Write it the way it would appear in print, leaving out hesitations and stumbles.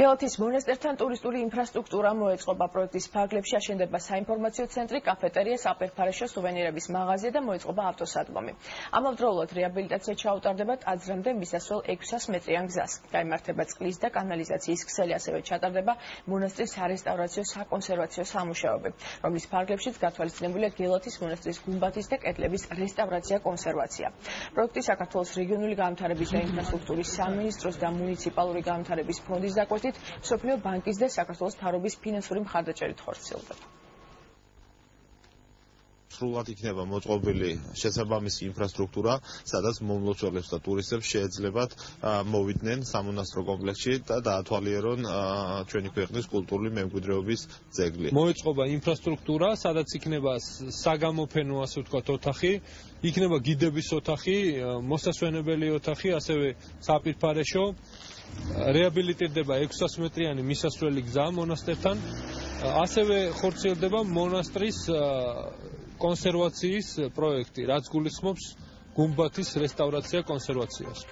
გელათის მონასტერთან ტურისტული ინფრასტრუქტურა მოეწყობა. პროექტის ფარგლებში აშენდება საინფორმაციო ცენტრი, კაფეტერია, საპირფარეშო სუვენირების მაღაზია და მოეწყობა ავტოსადგომი. ამავდროულად რეაბილიტაცია ჩაუტარდება ტაძრამდე მისასვლელ 600 მეტრიან გზას. გაიმართება წყლის და კანალიზაციის ქსელი, ასევე ჩატარდება მონასტრის სარესტავრაციო საკონსერვაციო სამუშაოები, რომლის ფარგლებშიც გათვალისწინებულია გელათის მონასტრის გუმბათის და კედლების რესტავრაცია, კონსერვაცია. პროექტი საქართველოს რეგიონული განვითარების და ინფრასტრუქტურის სამინისტროს და მუნიციპალური განვითარების ფონდის დაკვეთით მსოფლიო ბანკის და საქართველოს მთავრობის ფინანსური მხარდაჭერით ხორციელდება. სრულად იქნება მოწყობილი შესაბამისი ინფრასტრუქტურა, სადაც მომლოცველებს და ტურისტებს შეეძლებათ მოვიდნენ სამონასტრო კომპლექსში და დაათვალიერონ ჩვენი ქვეყნის კულტურული მემკვიდრეობის ძეგლი. მოეწყობა ინფრასტრუქტურა, სადაც იქნება საგამოფენო, ასე ვთქვათ, ოთახი, იქნება გიდების ოთახი, მოსასვენებელი ოთახი, ასევე საპირფარეშო. რეაბილიტირდება 600 მეტრიანი მისასვლელი გზა მონასტერთან, ასევე ხორციელდება მონასტრის კონსერვაციის პროექტი, რაც გულისხმობს გუმბათის რესტავრაცია, კონსერვაციას.